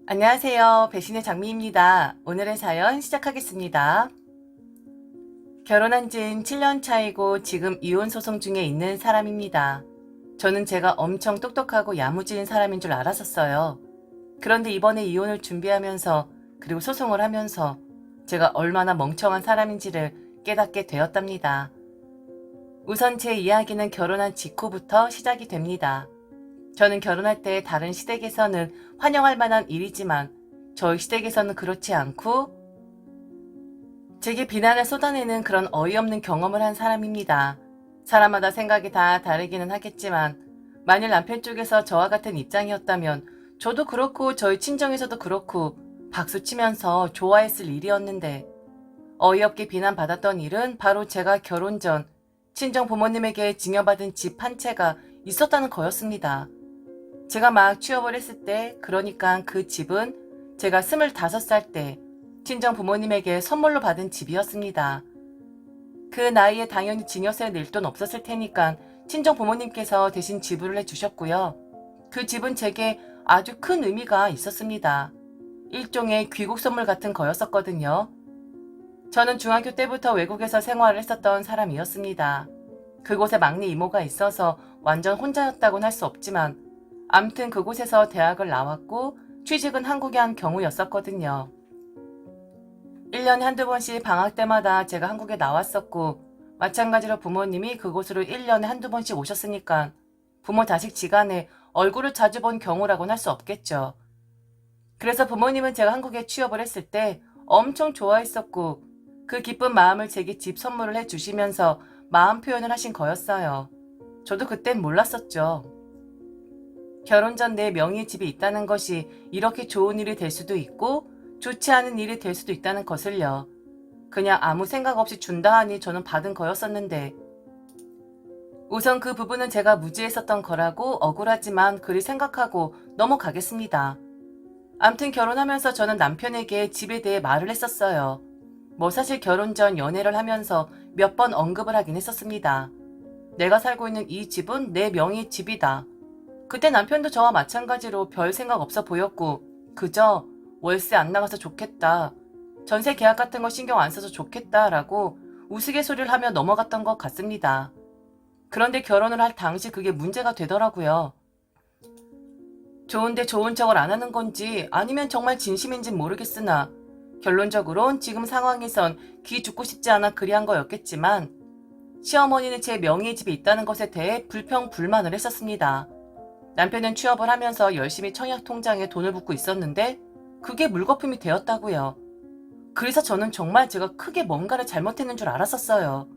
안녕하세요. 배신의 장미입니다. 오늘의 사연 시작하겠습니다. 결혼한 지는 7년 차이고 지금 이혼 소송 중에 있는 사람입니다. 저는 제가 엄청 똑똑하고 야무진 사람인 줄 알았었어요. 그런데 이번에 이혼을 준비하면서 그리고 소송을 하면서 제가 얼마나 멍청한 사람인지를 깨닫게 되었답니다. 우선 제 이야기는 결혼한 직후부터 시작이 됩니다. 저는 결혼할 때 다른 시댁에서는 환영할 만한 일이지만 저희 시댁에서는 그렇지 않고 제게 비난을 쏟아내는 그런 어이없는 경험을 한 사람입니다. 사람마다 생각이 다 다르기는 하겠지만 만일 남편 쪽에서 저와 같은 입장이었다면 저도 그렇고 저희 친정에서도 그렇고 박수치면서 좋아했을 일이었는데 어이없게 비난받았던 일은 바로 제가 결혼 전 친정 부모님에게 증여받은 집 한 채가 있었다는 거였습니다. 제가 막 취업을 했을 때, 그러니까 그 집은 제가 25살 때 친정 부모님에게 선물로 받은 집이었습니다. 그 나이에 당연히 증여세 낼 돈 없었을 테니까 친정 부모님께서 대신 지불을 해주셨고요. 그 집은 제게 아주 큰 의미가 있었습니다. 일종의 귀국 선물 같은 거였었거든요. 저는 중학교 때부터 외국에서 생활을 했었던 사람이었습니다. 그곳에 막내 이모가 있어서 완전 혼자였다고는 할 수 없지만 암튼 그곳에서 대학을 나왔고 취직은 한국에 한 경우였었거든요. 1년에 한두 번씩 방학 때마다 제가 한국에 나왔었고 마찬가지로 부모님이 그곳으로 1년에 한두 번씩 오셨으니까 부모 자식 지간에 얼굴을 자주 본 경우라고는 할 수 없겠죠. 그래서 부모님은 제가 한국에 취업을 했을 때 엄청 좋아했었고 그 기쁜 마음을 제게 집 선물을 해주시면서 마음 표현을 하신 거였어요. 저도 그땐 몰랐었죠. 결혼 전 내 명의의 집이 있다는 것이 이렇게 좋은 일이 될 수도 있고 좋지 않은 일이 될 수도 있다는 것을요. 그냥 아무 생각 없이 준다 하니 저는 받은 거였었는데 우선 그 부분은 제가 무지했었던 거라고 억울하지만 그리 생각하고 넘어가겠습니다. 암튼 결혼하면서 저는 남편에게 집에 대해 말을 했었어요. 뭐 사실 결혼 전 연애를 하면서 몇 번 언급을 하긴 했었습니다. 내가 살고 있는 이 집은 내 명의의 집이다. 그때 남편도 저와 마찬가지로 별 생각 없어 보였고 그저 월세 안 나가서 좋겠다. 전세 계약 같은 거 신경 안 써서 좋겠다라고 우스갯소리를 하며 넘어갔던 것 같습니다. 그런데 결혼을 할 당시 그게 문제가 되더라고요. 좋은데 좋은 척을 안 하는 건지 아니면 정말 진심인진 모르겠으나 결론적으론 지금 상황에선 귀 죽고 싶지 않아 그리한 거였겠지만 시어머니는 제 명의의 집이 있다는 것에 대해 불평불만을 했었습니다. 남편은 취업을 하면서 열심히 청약 통장에 돈을 붓고 있었는데 그게 물거품이 되었다고요. 그래서 저는 정말 제가 크게 뭔가를 잘못했는 줄 알았었어요.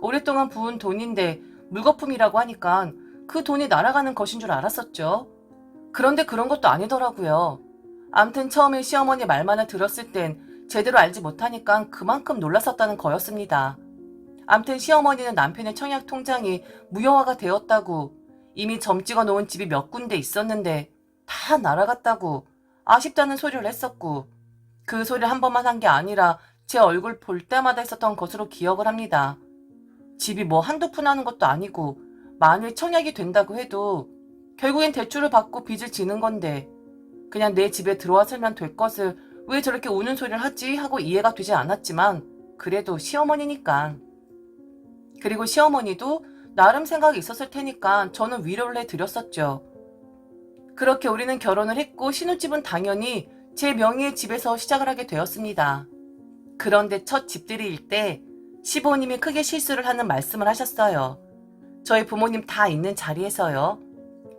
오랫동안 부은 돈인데 물거품이라고 하니까 그 돈이 날아가는 것인 줄 알았었죠. 그런데 그런 것도 아니더라고요. 암튼 처음에 시어머니 말만을 들었을 땐 제대로 알지 못하니까 그만큼 놀랐었다는 거였습니다. 암튼 시어머니는 남편의 청약 통장이 무효화가 되었다고 이미 점 찍어 놓은 집이 몇 군데 있었는데 다 날아갔다고 아쉽다는 소리를 했었고 그 소리를 한 번만 한 게 아니라 제 얼굴 볼 때마다 했었던 것으로 기억을 합니다. 집이 뭐 한두 푼 하는 것도 아니고 만일 청약이 된다고 해도 결국엔 대출을 받고 빚을 지는 건데 그냥 내 집에 들어와 살면 될 것을 왜 저렇게 우는 소리를 하지 하고 이해가 되지 않았지만 그래도 시어머니니까. 그리고 시어머니도 나름 생각이 있었을 테니까 저는 위로를 해드렸었죠. 그렇게 우리는 결혼을 했고 신혼집은 당연히 제 명의의 집에서 시작을 하게 되었습니다. 그런데 첫 집들이일 때 시부모님이 크게 실수를 하는 말씀을 하셨어요. 저희 부모님 다 있는 자리에서요.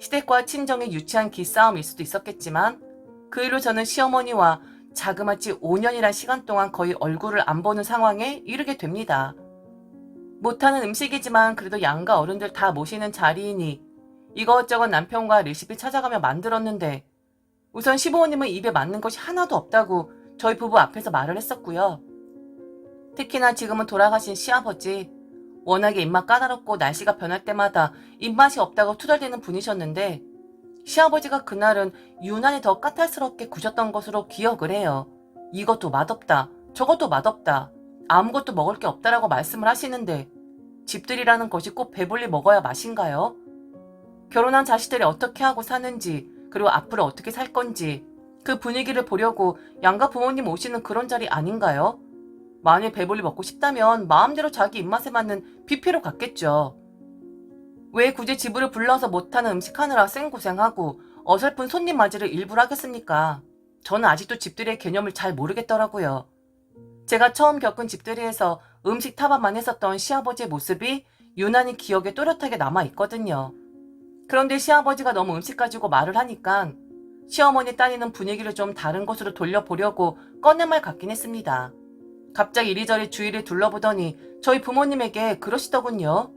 시댁과 친정의 유치한 기싸움일 수도 있었겠지만 그 일로 저는 시어머니와 자그마치 5년이란 시간 동안 거의 얼굴을 안 보는 상황에 이르게 됩니다. 못하는 음식이지만 그래도 양가 어른들 다 모시는 자리이니 이것저것 남편과 레시피 찾아가며 만들었는데 우선 시부모님은 입에 맞는 것이 하나도 없다고 저희 부부 앞에서 말을 했었고요. 특히나 지금은 돌아가신 시아버지 워낙에 입맛 까다롭고 날씨가 변할 때마다 입맛이 없다고 투덜대는 분이셨는데 시아버지가 그날은 유난히 더 까탈스럽게 구셨던 것으로 기억을 해요. 이것도 맛없다. 저것도 맛없다. 아무것도 먹을 게 없다라고 말씀을 하시는데 집들이라는 것이 꼭 배불리 먹어야 맛인가요? 결혼한 자식들이 어떻게 하고 사는지 그리고 앞으로 어떻게 살 건지 그 분위기를 보려고 양가 부모님 오시는 그런 자리 아닌가요? 만일 배불리 먹고 싶다면 마음대로 자기 입맛에 맞는 뷔페로 갔겠죠. 왜 굳이 집으로 불러서 못하는 음식 하느라 생고생하고 어설픈 손님 맞이를 일부러 하겠습니까? 저는 아직도 집들이의 개념을 잘 모르겠더라고요. 제가 처음 겪은 집들이에서 음식 타박만 했었던 시아버지의 모습이 유난히 기억에 또렷하게 남아있거든요. 그런데 시아버지가 너무 음식 가지고 말을 하니까 시어머니 따니는 분위기를 좀 다른 곳으로 돌려보려고 꺼낸 말 같긴 했습니다. 갑자기 이리저리 주위를 둘러보더니 저희 부모님에게 그러시더군요.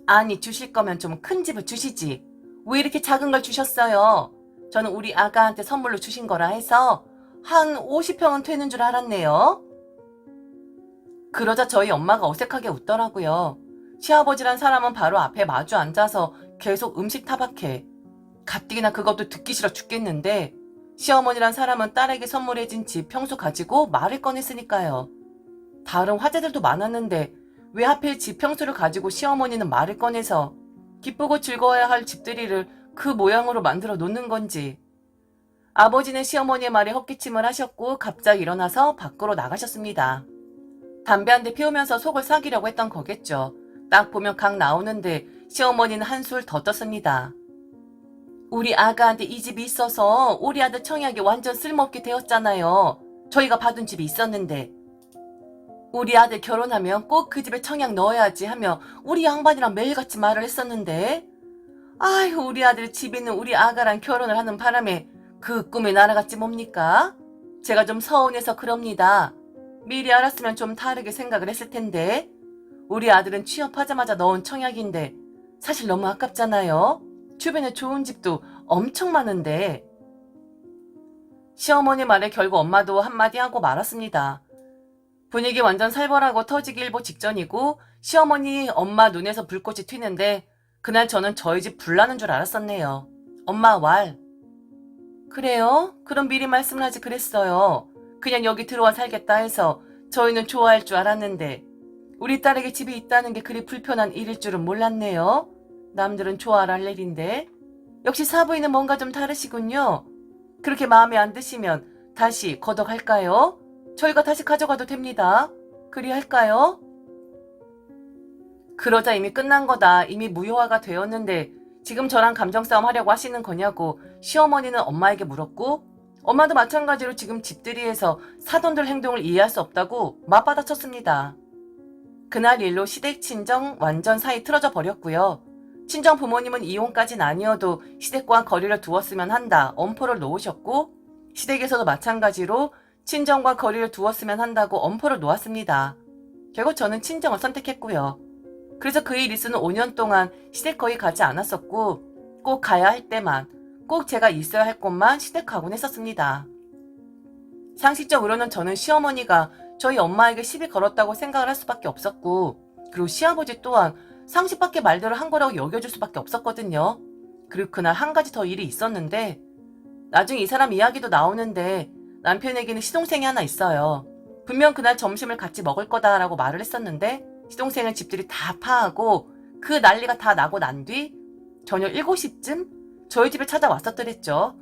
아니, 주실 거면 좀 큰 집을 주시지. 왜 이렇게 작은 걸 주셨어요? 저는 우리 아가한테 선물로 주신 거라 해서 한 50평은 되는 줄 알았네요. 그러자 저희 엄마가 어색하게 웃더라고요. 시아버지란 사람은 바로 앞에 마주 앉아서 계속 음식 타박해. 가뜩이나 그것도 듣기 싫어 죽겠는데 시어머니란 사람은 딸에게 선물해진 집 평수 가지고 말을 꺼냈으니까요. 다른 화제들도 많았는데 왜 하필 집 평수를 가지고 시어머니는 말을 꺼내서 기쁘고 즐거워야 할 집들이를 그 모양으로 만들어 놓는 건지. 아버지는 시어머니의 말에 헛기침을 하셨고 갑자기 일어나서 밖으로 나가셨습니다. 담배 한 대 피우면서 속을 삭이려고 했던 거겠죠. 딱 보면 각 나오는데 시어머니는 한술 더 떴습니다. 우리 아가한테 이 집이 있어서 우리 아들 청약이 완전 쓸모없게 되었잖아요. 저희가 받은 집이 있었는데. 우리 아들 결혼하면 꼭 그 집에 청약 넣어야지 하며 우리 양반이랑 매일같이 말을 했었는데. 아휴, 우리 아들 집 있는 우리 아가랑 결혼을 하는 바람에 그 꿈이 날아갔지 뭡니까? 제가 좀 서운해서 그럽니다. 미리 알았으면 좀 다르게 생각을 했을 텐데. 우리 아들은 취업하자마자 넣은 청약인데 사실 너무 아깝잖아요. 주변에 좋은 집도 엄청 많은데. 시어머니 말에 결국 엄마도 한마디 하고 말았습니다. 분위기 완전 살벌하고 터지기 일보 직전이고 시어머니 엄마 눈에서 불꽃이 튀는데 그날 저는 저희 집 불나는 줄 알았었네요. 엄마 왈. 그래요? 그럼 미리 말씀을 하지 그랬어요. 그냥 여기 들어와 살겠다 해서 저희는 좋아할 줄 알았는데 우리 딸에게 집이 있다는 게 그리 불편한 일일 줄은 몰랐네요. 남들은 좋아할 일인데. 역시 사부인은 뭔가 좀 다르시군요. 그렇게 마음에 안 드시면 다시 거덕할까요? 저희가 다시 가져가도 됩니다. 그리 할까요? 그러자 이미 끝난 거다. 이미 무효화가 되었는데 지금 저랑 감정싸움 하려고 하시는 거냐고 시어머니는 엄마에게 물었고 엄마도 마찬가지로 지금 집들이에서 사돈들 행동을 이해할 수 없다고 맞받아쳤습니다. 그날 일로 시댁 친정 완전 사이 틀어져 버렸고요. 친정 부모님은 이혼까진 아니어도 시댁과 거리를 두었으면 한다 엄포를 놓으셨고 시댁에서도 마찬가지로 친정과 거리를 두었으면 한다고 엄포를 놓았습니다. 결국 저는 친정을 선택했고요. 그래서 그 일 있으는 5년 동안 시댁 거의 가지 않았었고 꼭 가야 할 때만 꼭 제가 있어야 할 곳만 시댁 가곤 했었습니다. 상식적으로는 저는 시어머니가 저희 엄마에게 시비 걸었다고 생각을 할 수밖에 없었고 그리고 시아버지 또한 상식 밖의 말들을 한 거라고 여겨줄 수밖에 없었거든요. 그리고 그날 한 가지 더 일이 있었는데 나중에 이 사람 이야기도 나오는데 남편에게는 시동생이 하나 있어요. 분명 그날 점심을 같이 먹을 거다라고 말을 했었는데 시동생은 집들이 다 파하고 그 난리가 다 나고 난 뒤 저녁 7시쯤 저희 집에 찾아왔었더랬죠.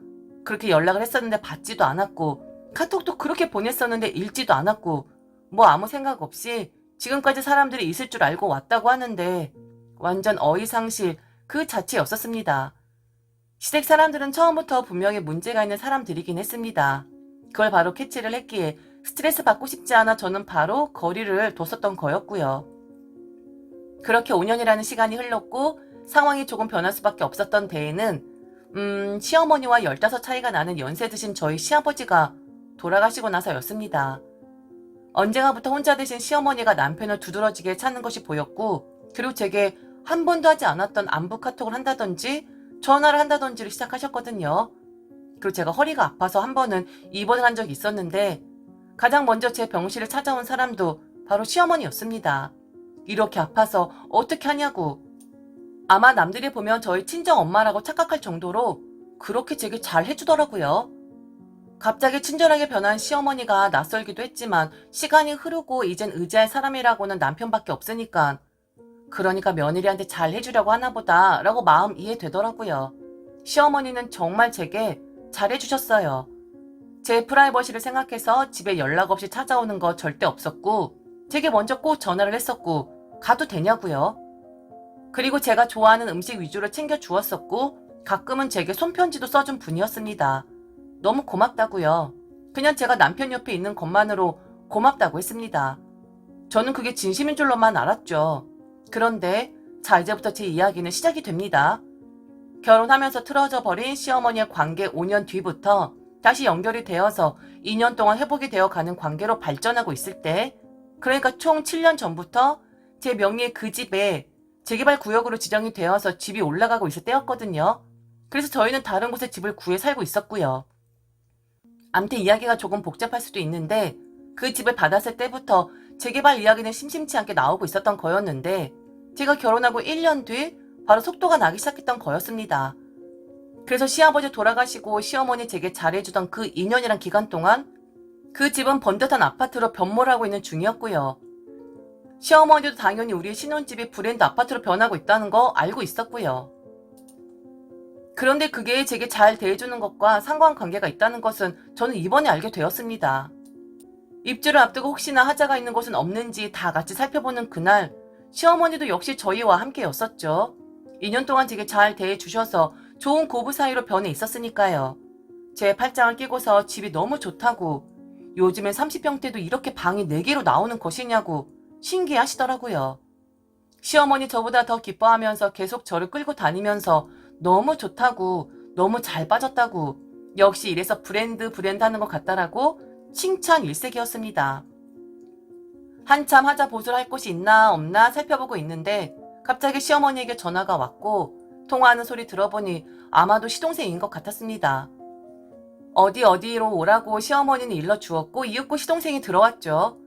그렇게 연락을 했었는데 받지도 않았고 카톡도 그렇게 보냈었는데 읽지도 않았고 뭐 아무 생각 없이 지금까지 사람들이 있을 줄 알고 왔다고 하는데 완전 어이상실 그 자체였었습니다. 시댁 사람들은 처음부터 분명히 문제가 있는 사람들이긴 했습니다. 그걸 바로 캐치를 했기에 스트레스 받고 싶지 않아 저는 바로 거리를 뒀었던 거였고요. 그렇게 5년이라는 시간이 흘렀고 상황이 조금 변할 수밖에 없었던 데에는 시어머니와 15 차이가 나는 연세 드신 저희 시아버지가 돌아가시고 나서였습니다. 언젠가부터 혼자 되신 시어머니가 남편을 두드러지게 찾는 것이 보였고 그리고 제게 한 번도 하지 않았던 안부 카톡을 한다든지 전화를 한다든지를 시작하셨거든요. 그리고 제가 허리가 아파서 한 번은 입원을 한 적이 있었는데 가장 먼저 제 병실을 찾아온 사람도 바로 시어머니였습니다. 이렇게 아파서 어떻게 하냐고. 아마 남들이 보면 저희 친정엄마라고 착각할 정도로 그렇게 제게 잘 해주더라고요. 갑자기 친절하게 변한 시어머니가 낯설기도 했지만 시간이 흐르고 이젠 의지할 사람이라고는 남편밖에 없으니까 그러니까 며느리한테 잘 해주려고 하나 보다 라고 마음 이해되더라고요. 시어머니는 정말 제게 잘해주셨어요. 제 프라이버시를 생각해서 집에 연락 없이 찾아오는 거 절대 없었고 제게 먼저 꼭 전화를 했었고 가도 되냐고요. 그리고 제가 좋아하는 음식 위주로 챙겨 주었었고 가끔은 제게 손편지도 써준 분이었습니다. 너무 고맙다고요. 그냥 제가 남편 옆에 있는 것만으로 고맙다고 했습니다. 저는 그게 진심인 줄로만 알았죠. 그런데 자, 이제부터 제 이야기는 시작이 됩니다. 결혼하면서 틀어져 버린 시어머니의 관계 5년 뒤부터 다시 연결이 되어서 2년 동안 회복이 되어 가는 관계로 발전하고 있을 때, 그러니까 총 7년 전부터 제 명의의 그 집에 재개발 구역으로 지정이 되어서 집이 올라가고 있을 때였거든요. 그래서 저희는 다른 곳에 집을 구해 살고 있었고요. 암튼 이야기가 조금 복잡할 수도 있는데 그 집을 받았을 때부터 재개발 이야기는 심심치 않게 나오고 있었던 거였는데 제가 결혼하고 1년 뒤 바로 속도가 나기 시작했던 거였습니다. 그래서 시아버지 돌아가시고 시어머니 제게 잘해주던 그 2년이란 기간 동안 그 집은 번듯한 아파트로 변모를 하고 있는 중이었고요. 시어머니도 당연히 우리의 신혼집이 브랜드 아파트로 변하고 있다는 거 알고 있었고요. 그런데 그게 제게 잘 대해주는 것과 상관관계가 있다는 것은 저는 이번에 알게 되었습니다. 입주를 앞두고 혹시나 하자가 있는 곳은 없는지 다 같이 살펴보는 그날 시어머니도 역시 저희와 함께였었죠. 2년 동안 제게 잘 대해주셔서 좋은 고부 사이로 변해 있었으니까요. 제 팔짱을 끼고서 집이 너무 좋다고 요즘엔 30평대도 이렇게 방이 4개로 나오는 것이냐고 신기해하시더라고요. 시어머니 저보다 더 기뻐하면서 계속 저를 끌고 다니면서 너무 좋다고 너무 잘 빠졌다고 역시 이래서 브랜드 하는 것 같다라고 칭찬 일색이었습니다. 한참 하자 보수를 할 곳이 있나 없나 살펴보고 있는데 갑자기 시어머니에게 전화가 왔고 통화하는 소리 들어보니 아마도 시동생인 것 같았습니다. 어디로 오라고 시어머니는 일러주었고 이윽고 시동생이 들어왔죠.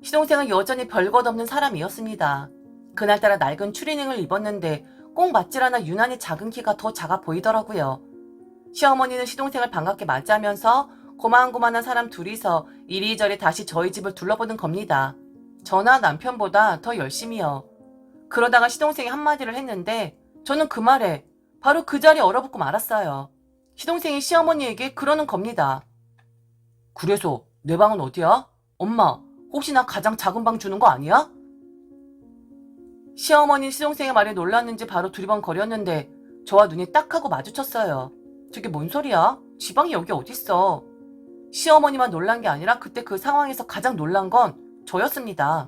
시동생은 여전히 별것 없는 사람이었습니다. 그날따라 낡은 추리닝을 입었는데 꼭 맞질 않아 유난히 작은 키가 더 작아 보이더라고요. 시어머니는 시동생을 반갑게 맞이하면서 고만고만한 사람 둘이서 이리저리 다시 저희 집을 둘러보는 겁니다. 저나 남편보다 더 열심히요. 그러다가 시동생이 한마디를 했는데 저는 그 말에 바로 그 자리에 얼어붙고 말았어요. 시동생이 시어머니에게 그러는 겁니다. 그래서 내 방은 어디야? 엄마, 혹시 나 가장 작은 방 주는 거 아니야? 시어머니 시동생의 말에 놀랐는지 바로 두리번거렸는데 저와 눈이 딱 하고 마주쳤어요. 저게 뭔 소리야? 지 방이 여기 어딨어? 시어머니만 놀란 게 아니라 그때 그 상황에서 가장 놀란 건 저였습니다.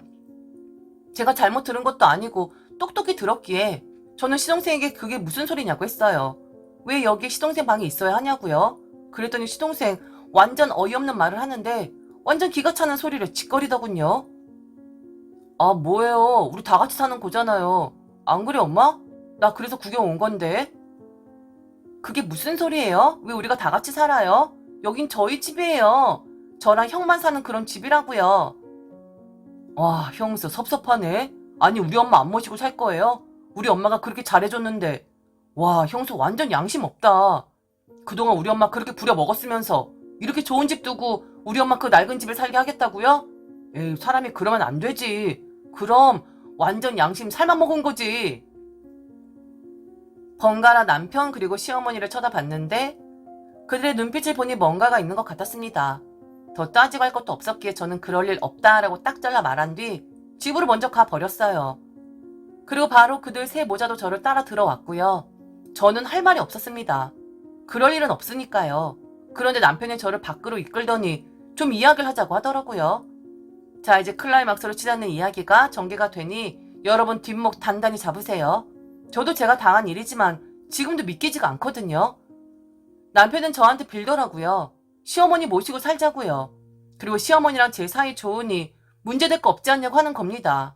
제가 잘못 들은 것도 아니고 똑똑히 들었기에 저는 시동생에게 그게 무슨 소리냐고 했어요. 왜 여기에 시동생 방이 있어야 하냐고요? 그랬더니 시동생 완전 어이없는 말을 하는데 완전 기가 차는 소리를 짓거리더군요. 아, 뭐예요? 우리 다 같이 사는 거잖아요. 안 그래, 엄마? 나 그래서 구경 온 건데. 그게 무슨 소리예요? 왜 우리가 다 같이 살아요? 여긴 저희 집이에요. 저랑 형만 사는 그런 집이라고요. 와, 형수 섭섭하네. 아니, 우리 엄마 안 모시고 살 거예요? 우리 엄마가 그렇게 잘해줬는데. 와, 형수 완전 양심 없다. 그동안 우리 엄마 그렇게 부려먹었으면서 이렇게 좋은 집 두고 우리 엄마 그 낡은 집에 살게 하겠다고요? 에이, 사람이 그러면 안 되지. 그럼 완전 양심 살만 먹은 거지. 번갈아 남편 그리고 시어머니를 쳐다봤는데 그들의 눈빛을 보니 뭔가가 있는 것 같았습니다. 더 따지고 할 것도 없었기에 저는 그럴 일 없다라고 딱 잘라 말한 뒤 집으로 먼저 가버렸어요. 그리고 바로 그들 새 모자도 저를 따라 들어왔고요. 저는 할 말이 없었습니다. 그럴 일은 없으니까요. 그런데 남편이 저를 밖으로 이끌더니 좀 이야기를 하자고 하더라고요. 자, 이제 클라이막스로 치닫는 이야기가 전개가 되니 여러분 뒷목 단단히 잡으세요. 저도 제가 당한 일이지만 지금도 믿기지가 않거든요. 남편은 저한테 빌더라고요. 시어머니 모시고 살자고요. 그리고 시어머니랑 제 사이 좋으니 문제될 거 없지 않냐고 하는 겁니다.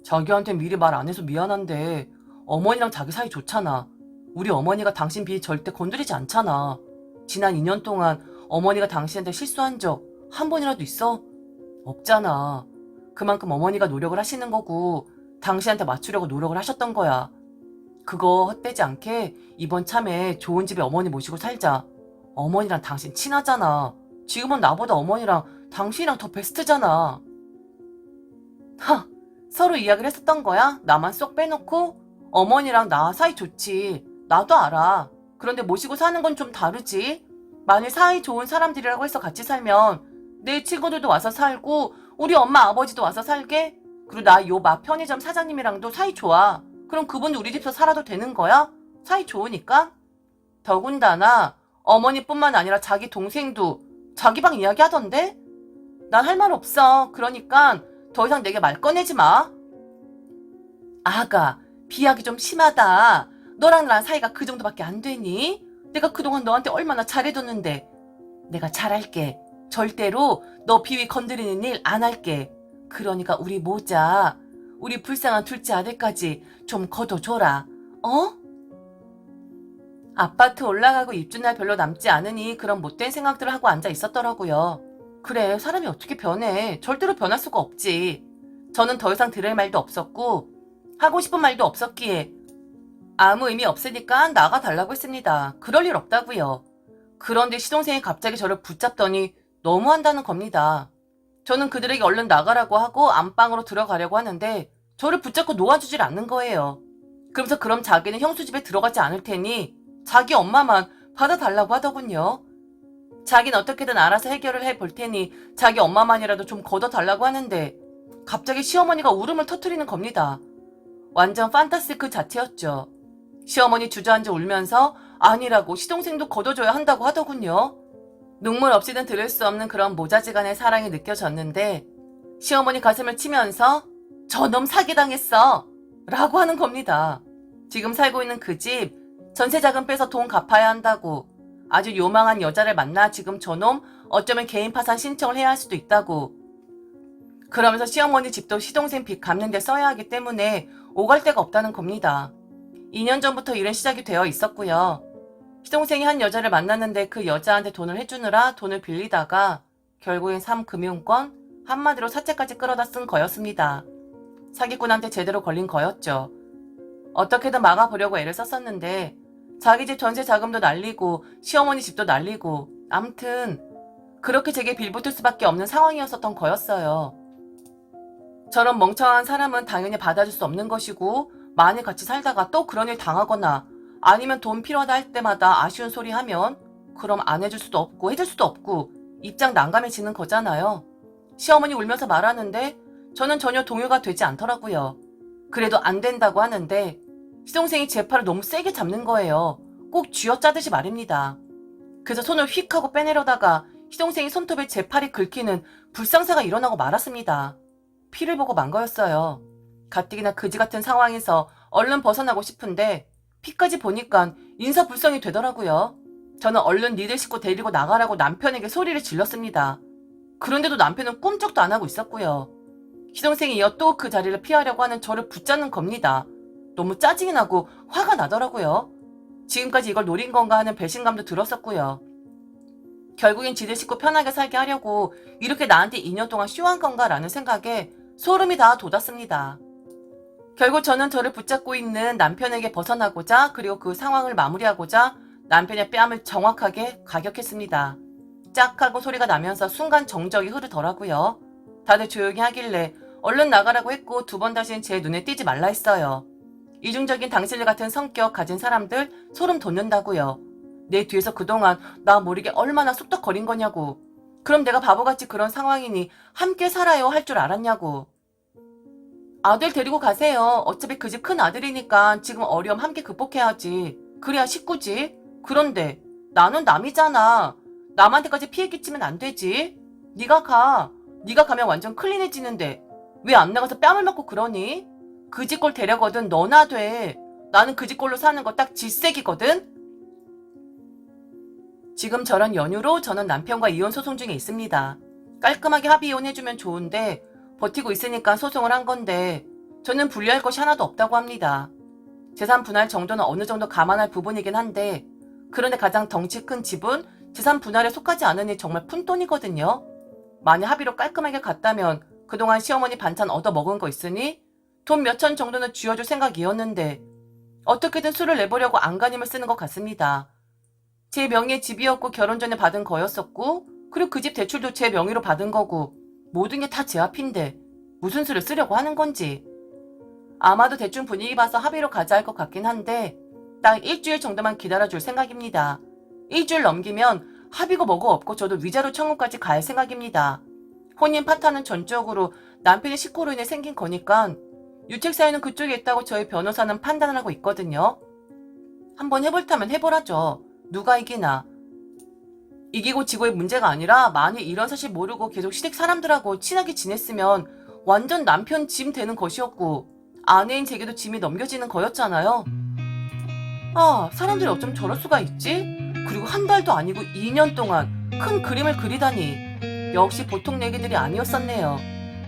자기한테 미리 말 안 해서 미안한데 어머니랑 자기 사이 좋잖아. 우리 어머니가 당신 비위 절대 건드리지 않잖아. 지난 2년 동안 어머니가 당신한테 실수한 적 한 번이라도 있어? 없잖아. 그만큼 어머니가 노력을 하시는 거고 당신한테 맞추려고 노력을 하셨던 거야. 그거 헛되지 않게 이번 참에 좋은 집에 어머니 모시고 살자. 어머니랑 당신 친하잖아. 지금은 나보다 어머니랑 당신이랑 더 베스트잖아. 하, 서로 이야기를 했었던 거야? 나만 쏙 빼놓고? 어머니랑 나 사이 좋지. 나도 알아. 그런데 모시고 사는 건 좀 다르지. 만일 사이 좋은 사람들이라고 해서 같이 살면 내 친구들도 와서 살고 우리 엄마 아버지도 와서 살게? 그리고 나 요 마 편의점 사장님이랑도 사이 좋아. 그럼 그분 우리 집에서 살아도 되는 거야? 사이 좋으니까? 더군다나 어머니뿐만 아니라 자기 동생도 자기 방 이야기 하던데? 난 할 말 없어. 그러니까 더 이상 내게 말 꺼내지 마. 아가, 비약이 좀 심하다. 너랑 나랑 사이가 그 정도밖에 안 되니? 내가 그동안 너한테 얼마나 잘해줬는데. 내가 잘할게. 절대로 너 비위 건드리는 일 안 할게. 그러니까 우리 모자, 우리 불쌍한 둘째 아들까지 좀 걷어줘라. 어? 아파트 올라가고 입주날 별로 남지 않으니 그런 못된 생각들을 하고 앉아 있었더라고요. 그래, 사람이 어떻게 변해. 절대로 변할 수가 없지. 저는 더 이상 들을 말도 없었고 하고 싶은 말도 없었기에 아무 의미 없으니까 나가달라고 했습니다. 그럴 일 없다고요. 그런데 시동생이 갑자기 저를 붙잡더니 너무한다는 겁니다. 저는 그들에게 얼른 나가라고 하고 안방으로 들어가려고 하는데 저를 붙잡고 놓아주질 않는 거예요. 그러면서 그럼 자기는 형수 집에 들어가지 않을 테니 자기 엄마만 받아달라고 하더군요. 자기는 어떻게든 알아서 해결을 해볼 테니 자기 엄마만이라도 좀 걷어달라고 하는데 갑자기 시어머니가 울음을 터뜨리는 겁니다. 완전 판타스 그 자체였죠. 시어머니 주저앉아 울면서 아니라고 시동생도 걷어줘야 한다고 하더군요. 눈물 없이는 들을 수 없는 그런 모자지간의 사랑이 느껴졌는데 시어머니 가슴을 치면서 저놈 사기당했어 라고 하는 겁니다. 지금 살고 있는 그 집 전세자금 빼서 돈 갚아야 한다고, 아주 요망한 여자를 만나 지금 저놈 어쩌면 개인 파산 신청을 해야 할 수도 있다고, 그러면서 시어머니 집도 시동생 빚 갚는 데 써야 하기 때문에 오갈 데가 없다는 겁니다. 2년 전부터 일은 시작이 되어 있었고요. 시동생이 한 여자를 만났는데 그 여자한테 돈을 해주느라 돈을 빌리다가 결국엔 3금융권, 한마디로 사채까지 끌어다 쓴 거였습니다. 사기꾼한테 제대로 걸린 거였죠. 어떻게든 막아보려고 애를 썼었는데 자기 집 전세 자금도 날리고 시어머니 집도 날리고 암튼 그렇게 제게 빌붙을 수밖에 없는 상황이었었던 거였어요. 저런 멍청한 사람은 당연히 받아줄 수 없는 것이고 만일 같이 살다가 또 그런 일 당하거나 아니면 돈 필요하다 할 때마다 아쉬운 소리 하면 그럼 안 해줄 수도 없고 해줄 수도 없고 입장 난감해지는 거잖아요. 시어머니 울면서 말하는데 저는 전혀 동요가 되지 않더라고요. 그래도 안 된다고 하는데 시동생이 제 팔을 너무 세게 잡는 거예요. 꼭 쥐어짜듯이 말입니다. 그래서 손을 휙 하고 빼내려다가 시동생이 손톱에 제 팔이 긁히는 불상사가 일어나고 말았습니다. 피를 보고 만 거였어요. 가뜩이나 그지 같은 상황에서 얼른 벗어나고 싶은데 피까지 보니까 인사불성이 되더라고요. 저는 얼른 니들 식구 데리고 나가라고 남편에게 소리를 질렀습니다. 그런데도 남편은 꿈쩍도 안 하고 있었고요. 시동생이 이어 또 그 자리를 피하려고 하는 저를 붙잡는 겁니다. 너무 짜증이 나고 화가 나더라고요. 지금까지 이걸 노린 건가 하는 배신감도 들었었고요. 결국엔 지들 식구 편하게 살게 하려고 이렇게 나한테 2년 동안 쇼한 건가 라는 생각에 소름이 다 돋았습니다. 결국 저는 저를 붙잡고 있는 남편에게 벗어나고자 그리고 그 상황을 마무리하고자 남편의 뺨을 정확하게 가격했습니다. 짝 하고 소리가 나면서 순간 정적이 흐르더라고요. 다들 조용히 하길래 얼른 나가라고 했고 두 번 다시는 제 눈에 띄지 말라 했어요. 이중적인 당신들 같은 성격 가진 사람들 소름 돋는다고요. 내 뒤에서 그동안 나 모르게 얼마나 쑥덕거린 거냐고. 그럼 내가 바보같이 그런 상황이니 함께 살아요 할 줄 알았냐고. 아들 데리고 가세요. 어차피 그 집 큰 아들이니까 지금 어려움 함께 극복해야지. 그래야 식구지. 그런데 나는 남이잖아. 남한테까지 피해 끼치면 안 되지. 네가 가. 네가 가면 완전 클린해지는데 왜 안 나가서 뺨을 맞고 그러니? 그 집 꼴 데려거든 너나 돼. 나는 그 집 꼴로 사는 거 딱 질색이거든. 지금 저런 연유로 저는 남편과 이혼 소송 중에 있습니다. 깔끔하게 합의 이혼해주면 좋은데 버티고 있으니까 소송을 한 건데 저는 분리할 것이 하나도 없다고 합니다. 재산 분할 정도는 어느 정도 감안할 부분이긴 한데 그런데 가장 덩치 큰 집은 재산 분할에 속하지 않으니 정말 푼돈이거든요. 만약 합의로 깔끔하게 갔다면 그동안 시어머니 반찬 얻어먹은 거 있으니 돈 몇천 정도는 쥐어줄 생각이었는데 어떻게든 수를 내보려고 안간힘을 쓰는 것 같습니다. 제 명의의 집이었고 결혼 전에 받은 거였었고 그리고 그 집 대출도 제 명의로 받은 거고 모든 게 다 제 앞인데 무슨 수를 쓰려고 하는 건지. 아마도 대충 분위기 봐서 합의로 가자 할 것 같긴 한데 딱 일주일 정도만 기다려줄 생각입니다. 일주일 넘기면 합의고 뭐고 없고 저도 위자료 청구까지 갈 생각입니다. 혼인 파탄은 전적으로 남편의 식구로 인해 생긴 거니까 유책 사유는 그쪽에 있다고 저희 변호사는 판단을 하고 있거든요. 한번 해볼타면 해보라죠. 누가 이기나. 이기고 지고의 문제가 아니라 만일 이런 사실 모르고 계속 시댁 사람들하고 친하게 지냈으면 완전 남편 짐 되는 것이었고 아내인 제게도 짐이 넘겨지는 거였잖아요. 아, 사람들이 어쩜 저럴 수가 있지? 그리고 한 달도 아니고 2년 동안 큰 그림을 그리다니. 역시 보통 얘기들이 아니었었네요.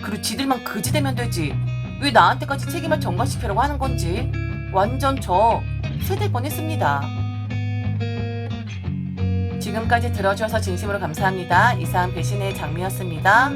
그리고 지들만 그지 되면 되지. 왜 나한테까지 책임을 전가시키려고 하는 건지. 완전 저 세대 뻔했습니다. 지금까지 들어주셔서 진심으로 감사합니다. 이상 배신의 장미였습니다.